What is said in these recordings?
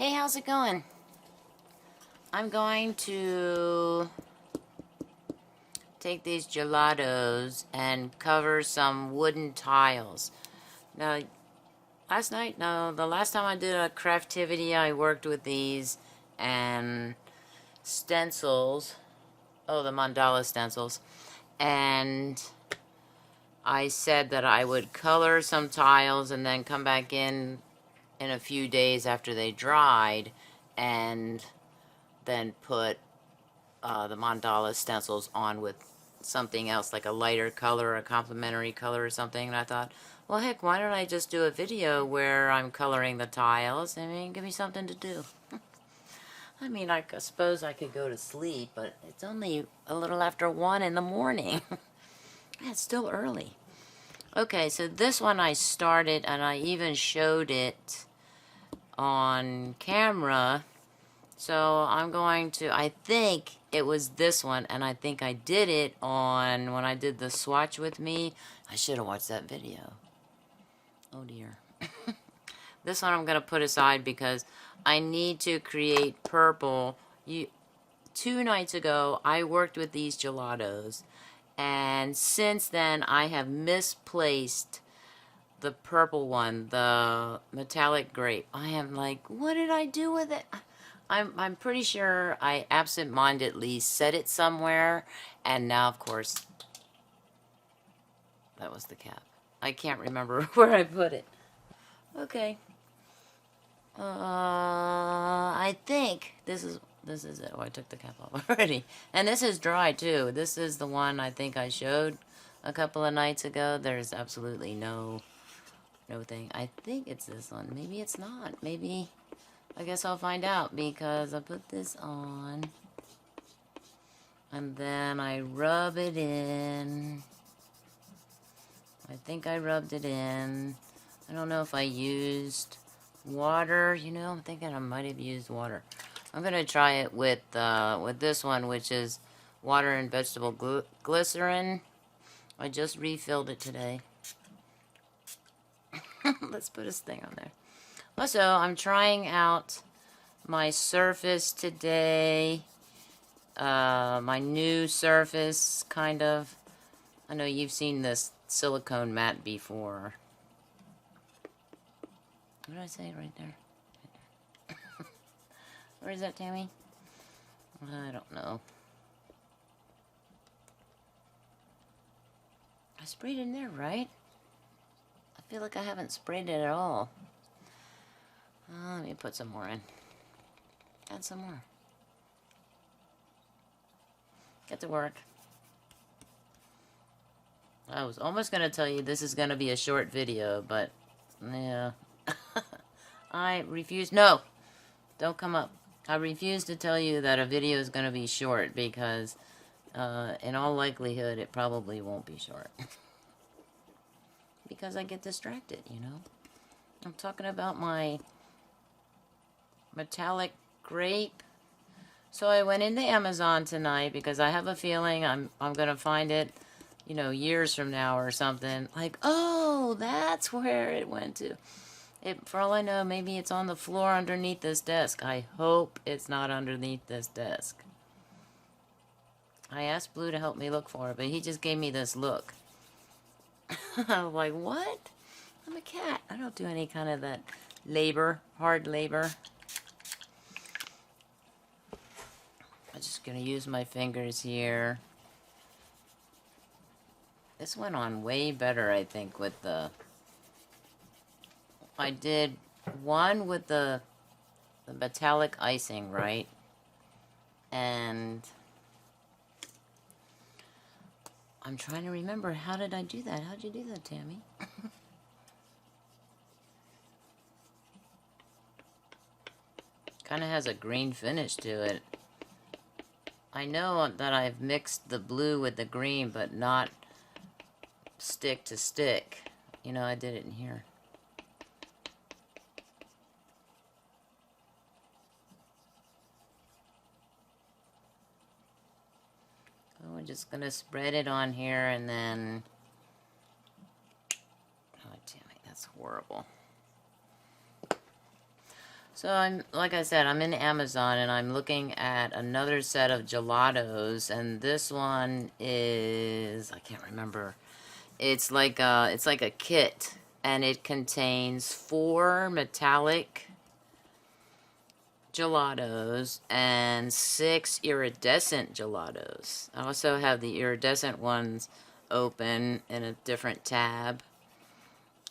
Hey, how's it going? I'm going to take these gelatos and cover some wooden tiles. Now, the last time I did a craftivity, I worked with these and stencils. Oh, the mandala stencils. And I said that I would color some tiles and then come back in a few days after they dried and then put the mandala stencils on with something else, like a lighter color or a complementary color or something. And I thought, well, heck, why don't I just do a video where I'm coloring the tiles? I mean, give me something to do. I mean, I suppose I could go to sleep, but it's only a little after 1 in the morning. It's still early. Okay, so this one I started, and I even showed it on camera. So I'm going to, I think it was this one, and I think I did it on, when I did the swatch with me. I should have watched that video. Oh dear. This one I'm going to put aside because I need to create purple. 2 nights ago, I worked with these gelatos, and since then I have misplaced the purple one, the metallic grape. I am like, what did I do with it? I'm pretty sure I absent-mindedly set it somewhere, and now, of course, that was the cap. I can't remember where I put it. Okay. I think this is it. Oh, I took the cap off already. And this is dry, too. This is the one I think I showed a couple of nights ago. There's absolutely no thing. I think it's this one. Maybe it's not. Maybe, I guess I'll find out, because I put this on and then I rub it in. I think I rubbed it in. I don't know if I used water. You know, I'm thinking I might have used water. I'm gonna try it with this one, which is water and vegetable glycerin. I just refilled it today. Let's put this thing on there. Also, I'm trying out my surface today. My new surface, kind of. I know you've seen this silicone mat before. What did I say right there? Right there. Where is that, Tammy? I don't know. I sprayed in there, right? I feel like I haven't sprayed it at all. Let me put some more in. Add some more. Get to work. I was almost going to tell you this is going to be a short video, but yeah. I refuse. No! Don't come up. I refuse to tell you that a video is going to be short because in all likelihood it probably won't be short. Because I get distracted, you know. I'm talking about my metallic grape. So I went into Amazon tonight because I have a feeling I'm gonna find it, you know, years from now or something. Like, oh, that's where it went to. For all I know, maybe it's on the floor underneath this desk. I hope it's not underneath this desk. I asked Blue to help me look for it, but he just gave me this look. I was like, what? I'm a cat. I don't do any kind of that labor, hard labor. I'm just going to use my fingers here. This went on way better, I think, with the... I did one with the metallic icing, right? And I'm trying to remember, how did I do that? How did you do that, Tammy? Kind of has a green finish to it. I know that I've mixed the blue with the green, but not stick to stick. You know, I did it in here. So we're just going to spread it on here and then... Oh, damn it, that's horrible. So like I said, I'm in Amazon and I'm looking at another set of gelatos, and this one is, I can't remember. It's like a kit, and it contains 4 metallic gelatos and 6 iridescent gelatos. I also have the iridescent ones open in a different tab.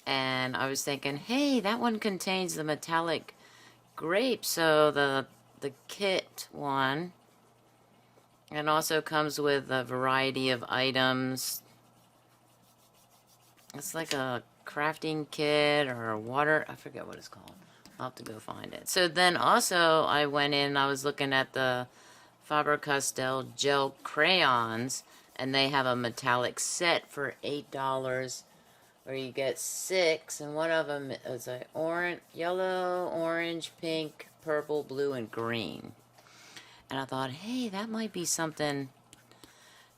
And I was thinking, hey, that one contains the metallic grape, so the kit one. It also comes with a variety of items. It's like a crafting kit or a water, I forget what it's called. I'll have to go find it. So then also I went in, I was looking at the Faber-Castell gel crayons, and they have a metallic set for $8, where you get 6, and one of them is a yellow, orange, pink, purple, blue, and green. And I thought, hey, that might be something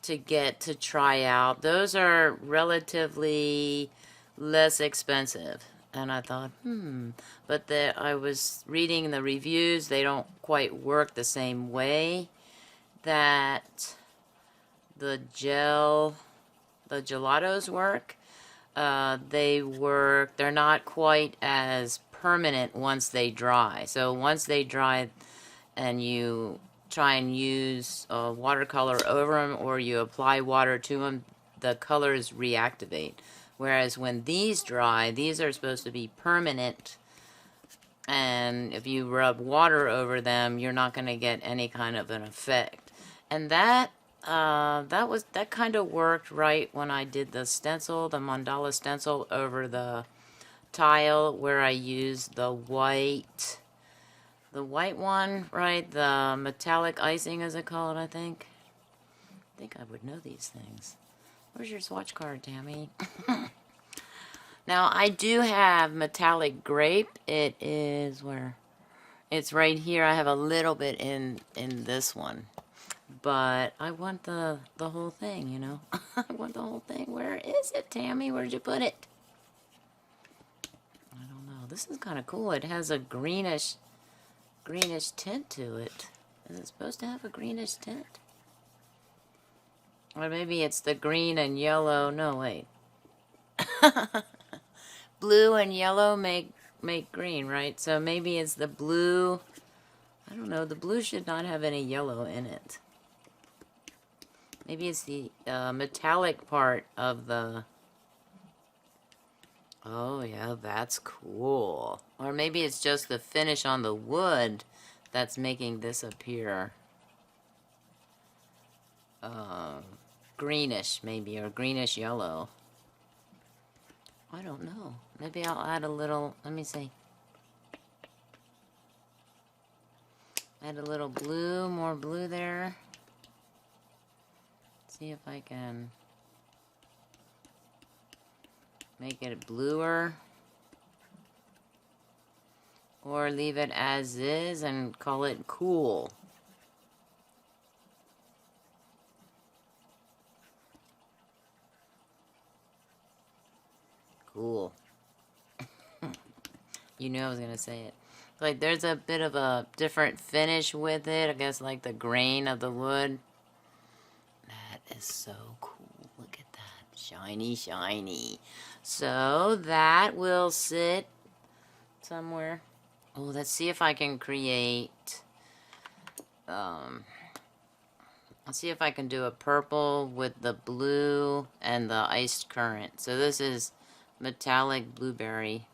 to get to try out. Those are relatively less expensive. And I thought, but I was reading the reviews, they don't quite work the same way that the gelatos work. They're not quite as permanent once they dry. So once they dry and you try and use watercolor over them, or you apply water to them, the colors reactivate. Whereas when these dry, these are supposed to be permanent, and if you rub water over them, you're not going to get any kind of an effect. And that kind of worked right when I did the stencil, the mandala stencil over the tile, where I used the white one, right? The metallic icing, as I call it, I think. I think I would know these things. Where's your swatch card, Tammy? Now, I do have metallic grape. It is where? It's right here. I have a little bit in this one. But I want the whole thing, you know? I want the whole thing. Where is it, Tammy? Where'd you put it? I don't know. This is kind of cool. It has a greenish tint to it. Is it supposed to have a greenish tint? Or maybe it's the green and yellow. No, wait. Blue and yellow make green, right? So maybe it's the blue. I don't know. The blue should not have any yellow in it. Maybe it's the metallic part of the... Oh, yeah, that's cool. Or maybe it's just the finish on the wood that's making this appear greenish, maybe, or greenish yellow. I don't know. Maybe I'll add a little, let me see. Add a little blue, more blue there. See if I can make it bluer. Or leave it as is and call it cool. Cool. You knew I was gonna say it. Like, there's a bit of a different finish with it. I guess like the grain of the wood. That is so cool. Look at that. Shiny, shiny. So that will sit somewhere. Oh, let's see if I can create... let's see if I can do a purple with the blue and the iced currant. So this is metallic blueberry.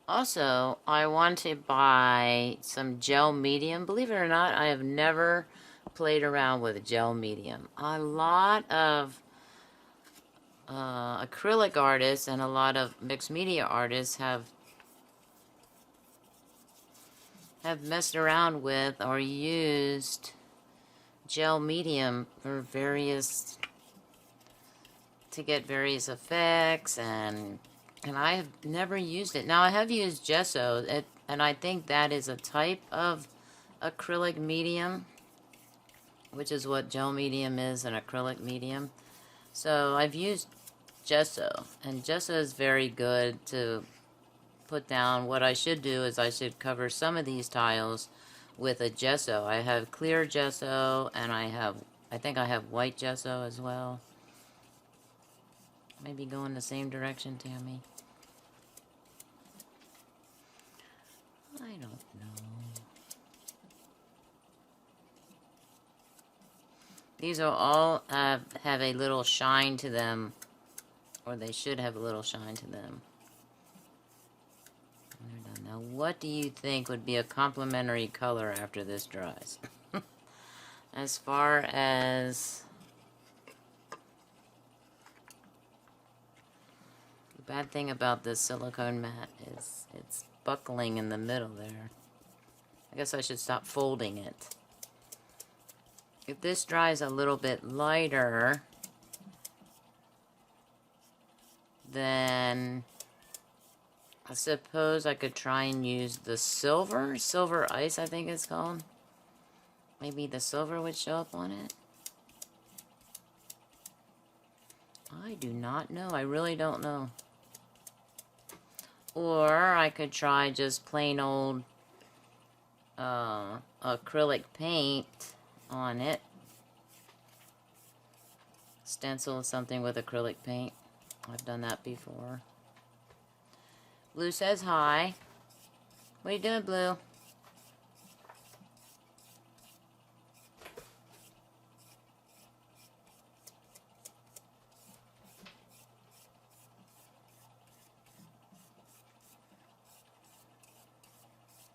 Also, I want to buy some gel medium. Believe it or not, I have never played around with gel medium. A lot of acrylic artists and a lot of mixed media artists have messed around with or used gel medium for various, to get various effects, and I have never used it. Now I have used gesso, and I think that is a type of acrylic medium, which is what gel medium is, an acrylic medium. So I've used gesso, and gesso is very good to put down. What I should do is I should cover some of these tiles with a gesso. I have clear gesso, and I think I have white gesso as well. Maybe go in the same direction, Tammy. I don't know. These are all have a little shine to them, or they should have a little shine to them. Now, what do you think would be a complementary color after this dries? As far as... the bad thing about this silicone mat is it's buckling in the middle there. I guess I should stop folding it. If this dries a little bit lighter, then I suppose I could try and use the silver ice, I think it's called. Maybe the silver would show up on it. I do not know. I really don't know. Or I could try just plain old acrylic paint on it. Stencil something with acrylic paint. I've done that before. Blue says hi. What are you doing, Blue?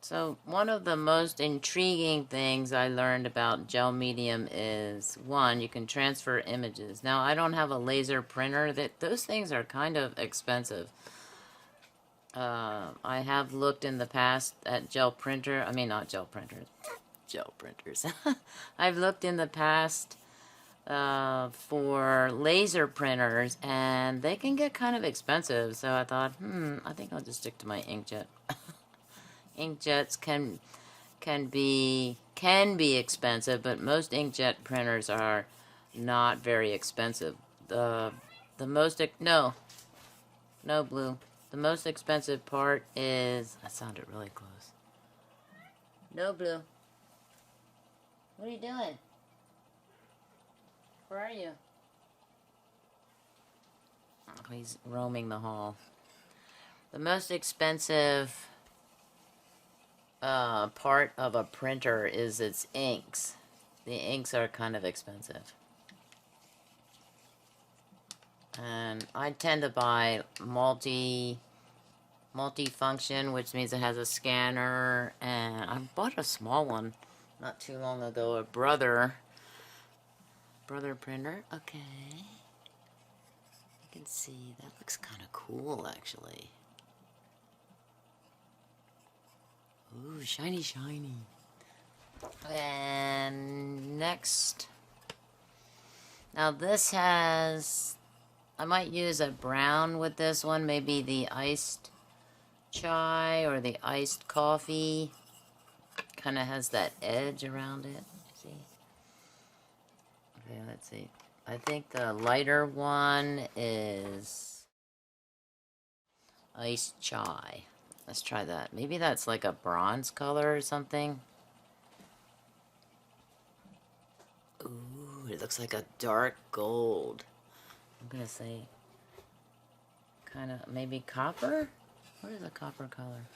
So one of the most intriguing things I learned about gel medium is, one, you can transfer images. Now, I don't have a laser printer. Those things are kind of expensive. I have looked in the past at gel printers. I've looked in the past for laser printers, and they can get kind of expensive. So I thought, I think I'll just stick to my inkjet. Inkjets can be expensive, but most inkjet printers are not very expensive. The most no Blue. The most expensive part is, that sounded really close. No, Blue. What are you doing? Where are you? Oh, he's roaming the hall. The most expensive part of a printer is its inks. The inks are kind of expensive. And I tend to buy multi-function, which means it has a scanner, and I bought a small one not too long ago, a brother printer. Okay. You can see, that looks kind of cool, actually. Ooh, shiny, shiny. And next, now this has, I might use a brown with this one, maybe the iced chai or the iced coffee. Kind of has that edge around it. See? Okay, let's see. I think the lighter one is iced chai. Let's try that. Maybe that's like a bronze color or something. Ooh, it looks like a dark gold. I'm gonna say kind of maybe copper? What is a copper color?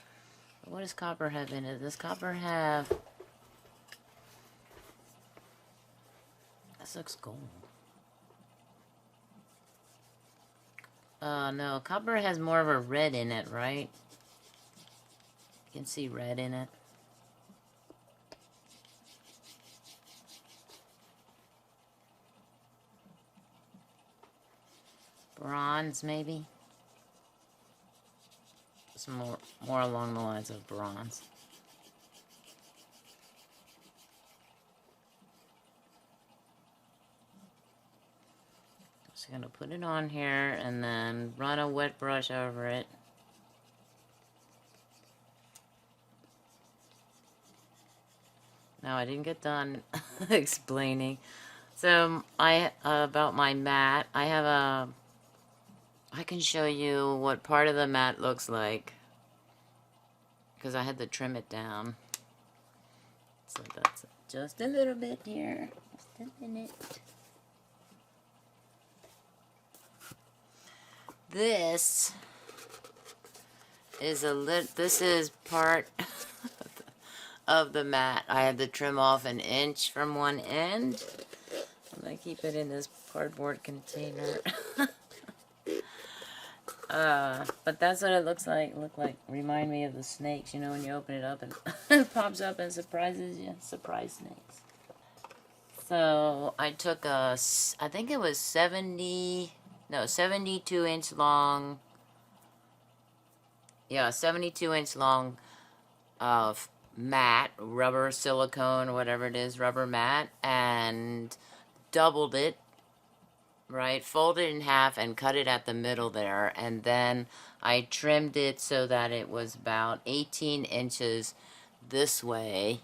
What does copper have in it? Does copper have... This looks gold. No, copper has more of a red in it, right? can see red in it. Bronze, maybe? It's more along the lines of bronze. Just gonna put it on here and then run a wet brush over it. Now I didn't get done explaining. So about my mat, I can show you what part of the mat looks like, because I had to trim it down. So that's just a little bit here, just a minute. This is part of the mat. I had to trim off an inch from one end. I'm gonna keep it in this cardboard container. But that's what it looks like. Remind me of the snakes, you know, when you open it up and it pops up and surprises you. Surprise snakes. So I took I think it was 72 inch long. Yeah, 72 inch long mat, rubber, silicone, whatever it is, rubber mat, and doubled it, right, folded it in half and cut it at the middle there, and then I trimmed it so that it was about 18 inches this way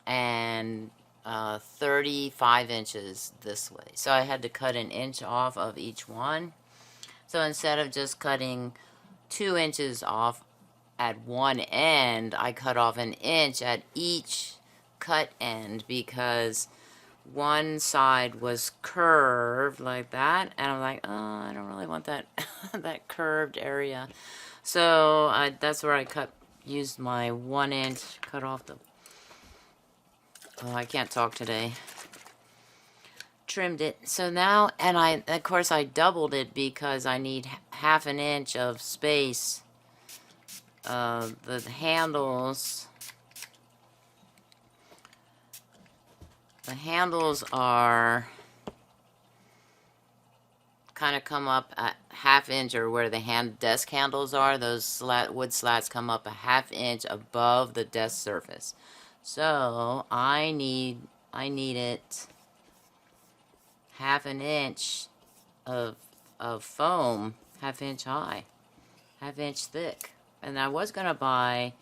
and 35 inches this way. So I had to cut an inch off of each one. So instead of just cutting 2 inches off at one end, I cut off an inch at each cut end because one side was curved like that, and I'm like, oh, I don't really want that that curved area. So that's where I used my 1 inch, cut off the, oh, I can't talk today. Trimmed it. So now, and of course I doubled it because I need half an inch of space. The handles are kind of come up a half inch, or where the desk handles are, those wood slats come up a half inch above the desk surface. So I need it half an inch of foam, half inch high, half inch thick. And I was gonna buy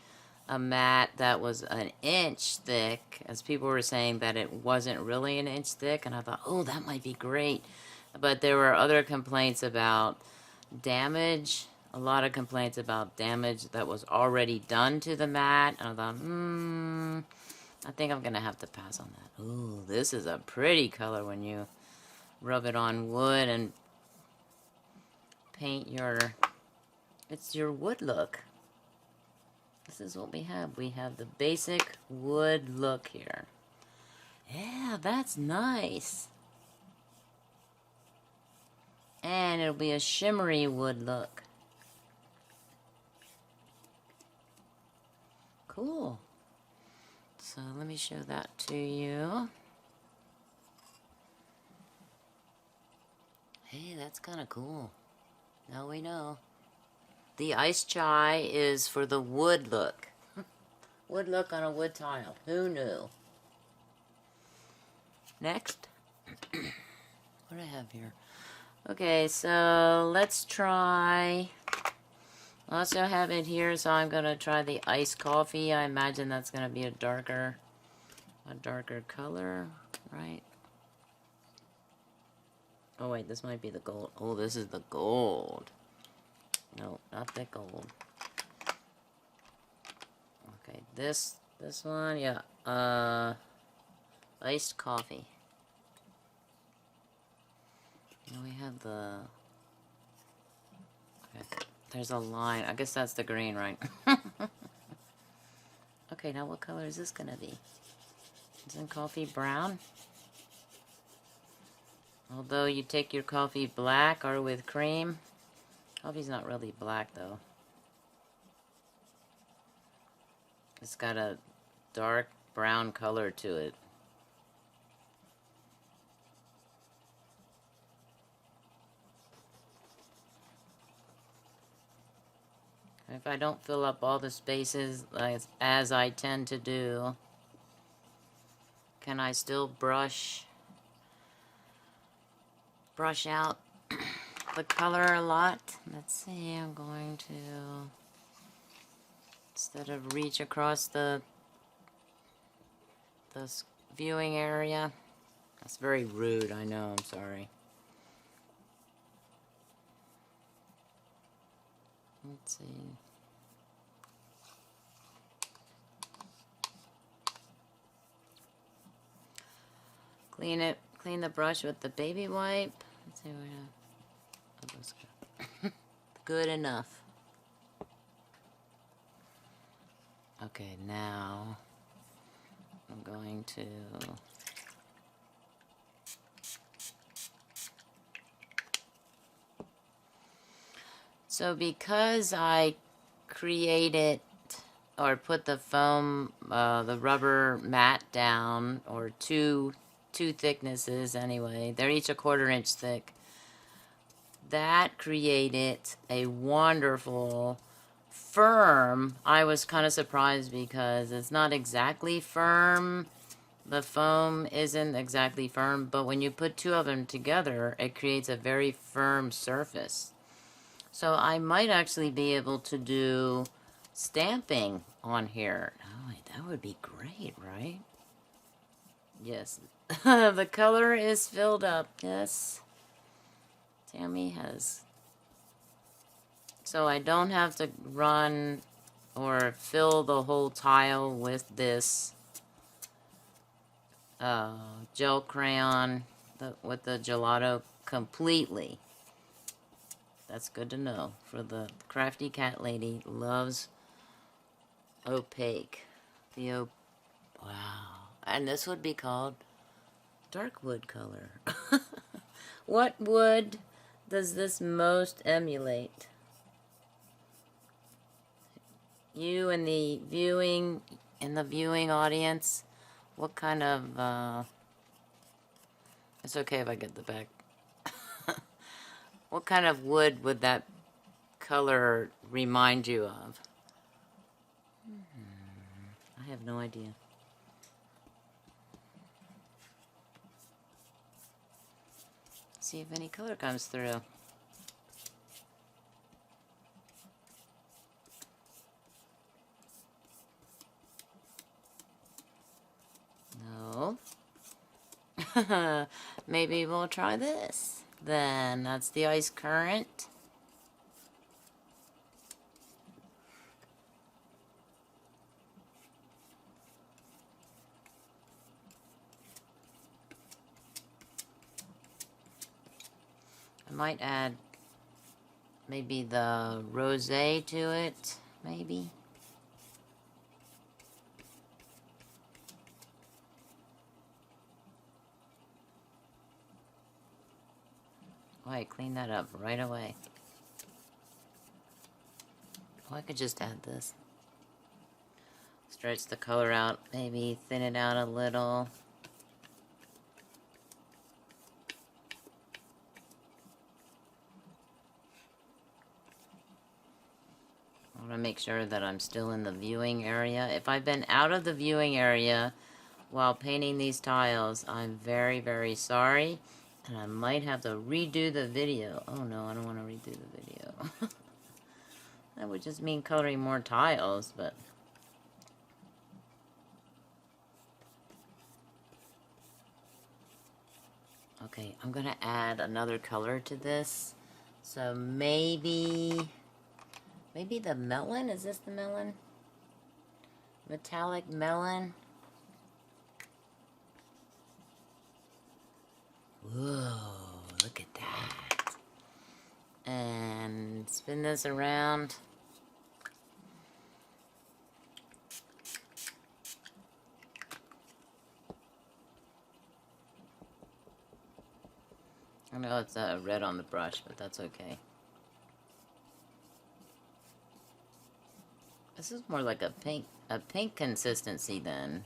a mat that was an inch thick, as people were saying that it wasn't really an inch thick, and I thought, oh, that might be great. But there were other complaints about damage, a lot of complaints about damage that was already done to the mat, and I thought, I think I'm gonna have to pass on that. Ooh, this is a pretty color when you rub it on wood and paint it's your wood look. This is what we have. We have the basic wood look here. Yeah, that's nice. And it'll be a shimmery wood look. Cool. So let me show that to you. Hey, that's kind of cool. Now we know. The ice chai is for the wood look. Wood look on a wood tile. Who knew? Next. What do I have here? Okay, so let's try. I also have it here, so I'm gonna try the iced coffee. I imagine that's gonna be a darker color, right? Oh wait, this might be the gold. Oh, this is the gold. No, not the gold. Okay, this one, yeah. Iced coffee. And we have the. Okay, there's a line. I guess that's the green, right? Okay, now what color is this gonna be? Isn't coffee brown? Although you take your coffee black or with cream. Coffee's not really black though. It's got a dark brown color to it. If I don't fill up all the spaces as I tend to do, can I still brush out the color a lot? Let's see, I'm going to, instead of reach across the viewing area. That's very rude, I know, I'm sorry. Let's see. Clean the brush with the baby wipe. Let's see what good enough. Okay, now I'm going to because I created or put the foam, the rubber mat down, or two thicknesses anyway, they're each 1/4 inch thick, that created a wonderful firm. I was kind of surprised because it's not exactly firm. The foam isn't exactly firm, but when you put two of them together, it creates a very firm surface. So I might actually be able to do stamping on here. Oh, that would be great, right? Yes. The color is filled up. Yes. Tammy has. So I don't have to run or fill the whole tile with this gel crayon, with the gelato completely. That's good to know. For the crafty cat lady, loves opaque. Wow. And this would be called dark wood color. What wood does this most emulate? You in the viewing audience, what kind of it's okay if I get the back. What kind of wood would that color remind you of? I have no idea. See if any color comes through. No. Maybe we'll try this. Then that's the ice current. I might add maybe the rosé to it, maybe. Wait, clean that up right away. Oh, I could just add this. Stretch the color out, maybe thin it out a little. I want to make sure that I'm still in the viewing area. If I've been out of the viewing area while painting these tiles, I'm very, very sorry. And I might have to redo the video. Oh no, I don't want to redo the video. That would just mean coloring more tiles, but... Okay, I'm gonna add another color to this. So maybe the melon? Is this the melon? Metallic melon? Whoa, look at that. And spin this around. I know it's red on the brush, but that's okay. This is more like a pink. a pink consistency then.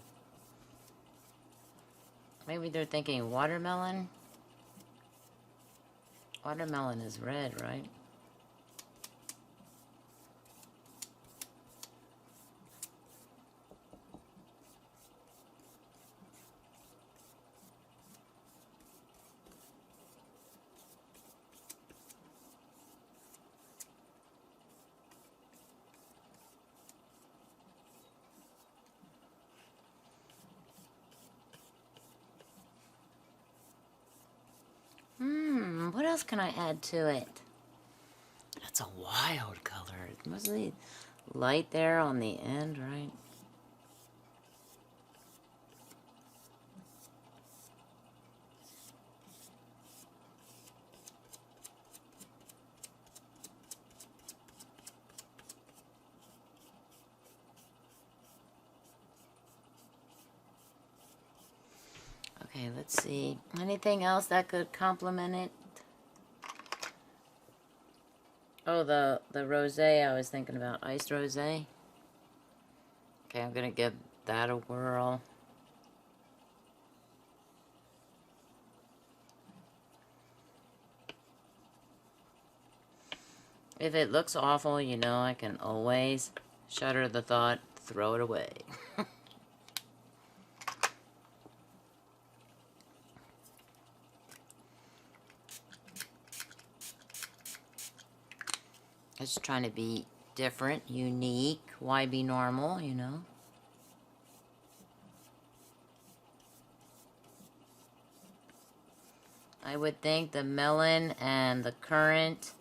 Maybe they're thinking watermelon? Watermelon is red, right? What else can I add to it? That's a wild color. It's mostly light there on the end, right? Okay, let's see. Anything else that could complement it? Oh, the rosé I was thinking about. Iced rosé. Okay, I'm gonna give that a whirl. If it looks awful, you know, I can always shudder the thought, throw it away. Just trying to be different, unique. Why be normal, you know? I would think the melon and the currant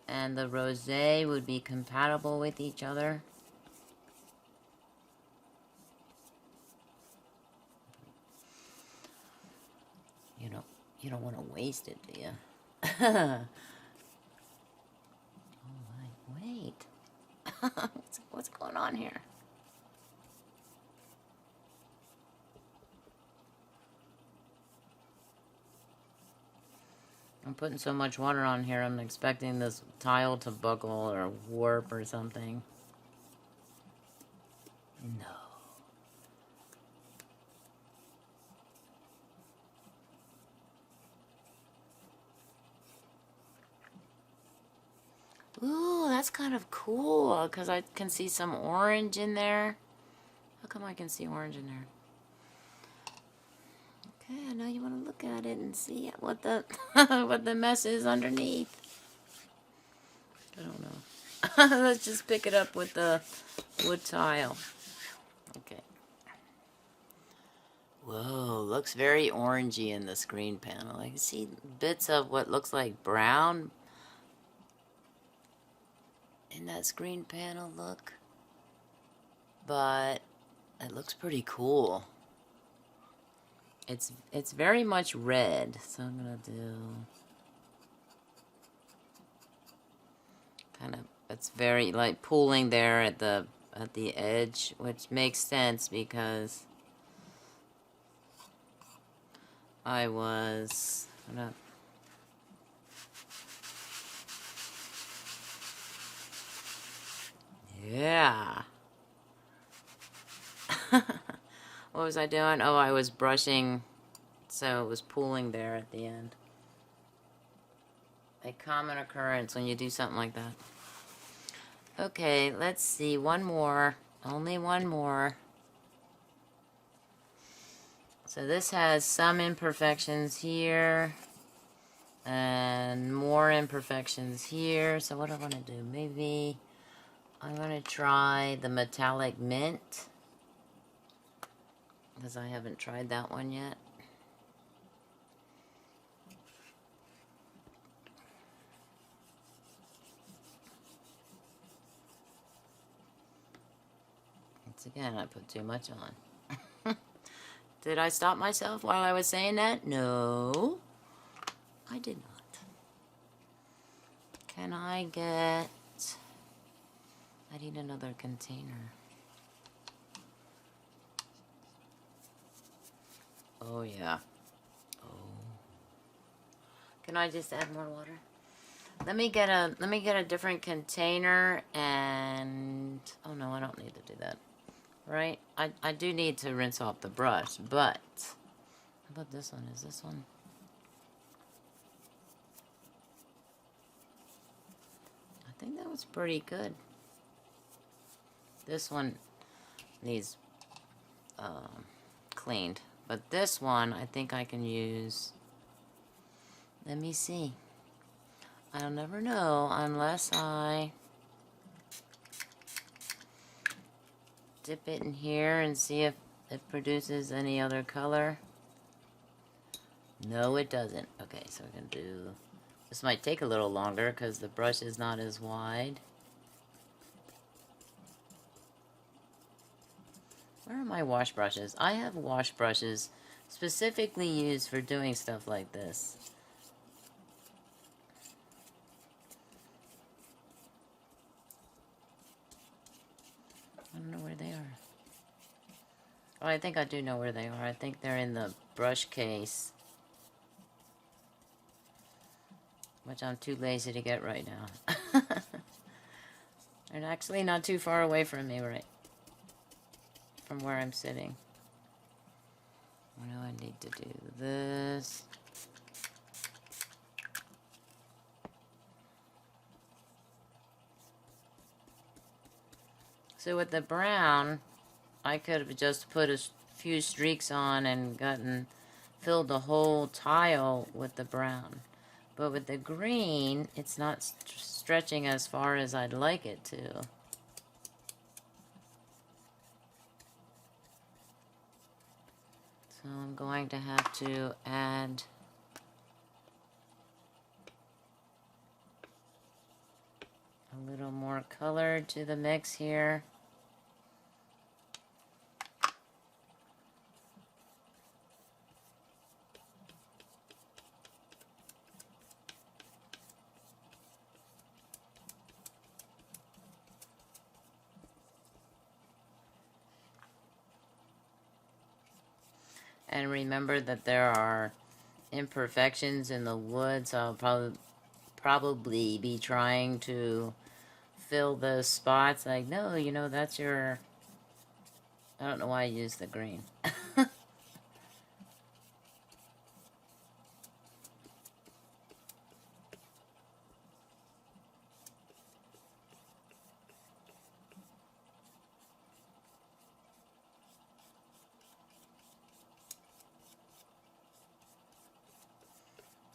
and the rosé would be compatible with each other. You don't want to waste it, do you? Oh my, wait. What's going on here? I'm putting so much water on here, I'm expecting this tile to buckle or warp or something. No. Ooh, that's kind of cool, because I can see some orange in there. How come I can see orange in there? Okay, I know you want to look at it and see what the what the mess is underneath. I don't know. Let's just pick it up with the wood tile. Okay. Whoa, looks very orangey in the screen panel. I can see bits of what looks like brown in that screen panel look. But it looks pretty cool. It's very much red, so I'm gonna do kind of, it's very like pooling there at the edge, which makes sense because I was yeah. What was I doing? Oh, I was brushing, so it was pooling there at the end. A common occurrence when you do something like that. Okay, let's see. One more. Only one more. So this has some imperfections here. And more imperfections here. So what I want to do? Maybe I'm going to try the metallic mint. Because I haven't tried that one yet. Once again, I put too much on. Did I stop myself while I was saying that? No, I did not. Can I get... I need another container. Oh, yeah. Oh. Can I just add more water? Let me get a different container and... Oh, no, I don't need to do that. right? I do need to rinse off the brush, but how about this one? Is this one? I think that was pretty good. This one needs cleaned, but this one I think I can use. Let me see. I'll never know unless I dip it in here and see if it produces any other color. No, it doesn't. Okay, so we're gonna do... This might take a little longer because the brush is not as wide. Where are my wash brushes? I have wash brushes specifically used for doing stuff like this. I don't know where they are. Oh, I think I do know where they are. I think they're in the brush case, which I'm too lazy to get right now. They're actually not too far away from me, right? From where I'm sitting. What do I need to do? This. So with the brown, I could have just put a few streaks on and filled the whole tile with the brown. But with the green, it's not stretching as far as I'd like it to. So I'm going to have to add a little more color to the mix here. And remember that there are imperfections in the wood, so I'll probably be trying to fill those spots. Like, no, you know, that's your... I don't know why I used the green.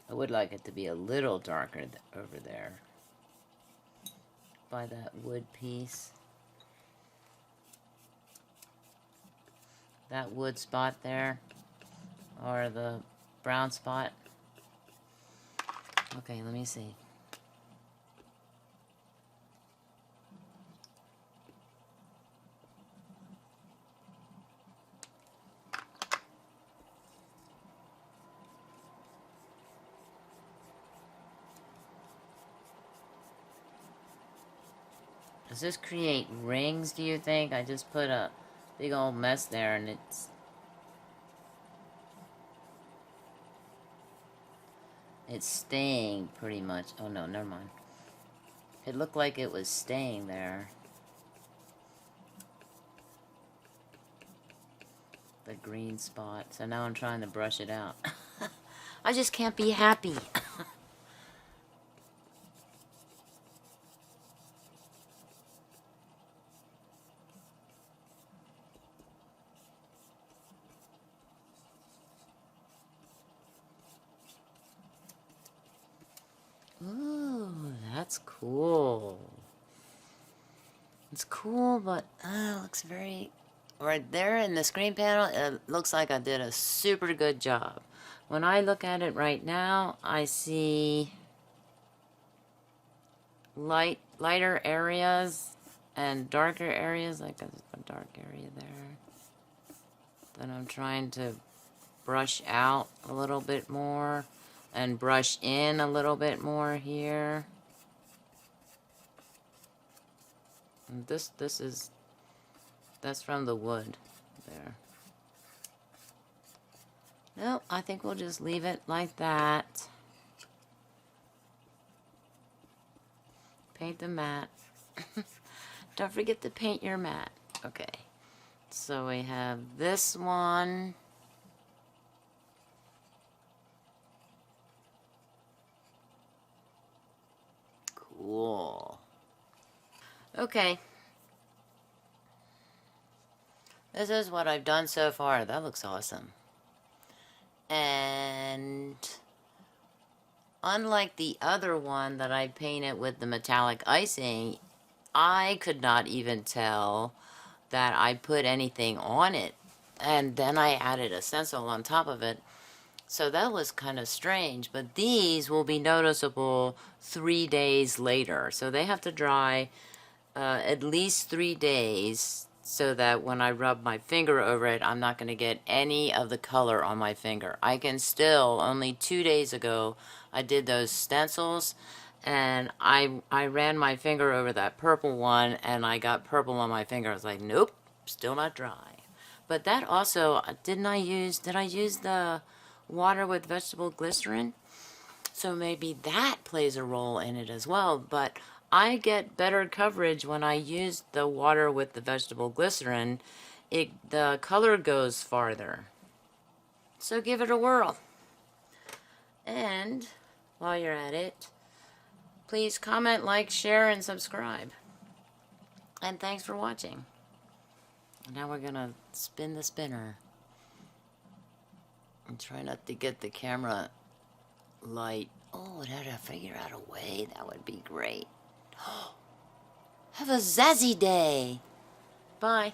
I would like it to be a little darker over there by that wood piece. That wood spot there, or the brown spot. Okay, let me see. Does this create rings, do you think? I just put a big old mess there and it's staying pretty much. Oh no, never mind. It looked like it was staying there. The green spot. So now I'm trying to brush it out. I just can't be happy. Ooh, that's cool. It's cool, but it looks very... Right there in the screen panel, it looks like I did a super good job. When I look at it right now, I see lighter areas and darker areas, like a dark area there. Then I'm trying to brush out a little bit more and brush in a little bit more here. And that's from the wood there. Nope, I think we'll just leave it like that. Paint the mat. Don't forget to paint your mat. Okay. So we have this one. Cool. Okay. This is what I've done so far. That looks awesome. And unlike the other one that I painted with the metallic icing, I could not even tell that I put anything on it. And then I added a stencil on top of it. So that was kind of strange. But these will be noticeable 3 days later. So they have to dry at least 3 days so that when I rub my finger over it, I'm not going to get any of the color on my finger. I can still, only 2 days ago, I did those stencils, and I ran my finger over that purple one, and I got purple on my finger. I was like, nope, still not dry. But that also, did I use the water with vegetable glycerin? So maybe that plays a role in it as well, but I get better coverage when I use the water with the vegetable glycerin. The color goes farther. So give it a whirl. And while you're at it, please comment, like, share, and subscribe. And thanks for watching. Now we're gonna spin the spinner. And try not to get the camera light. Oh, did I figure out a way? That would be great. Have a zazzy day. Bye.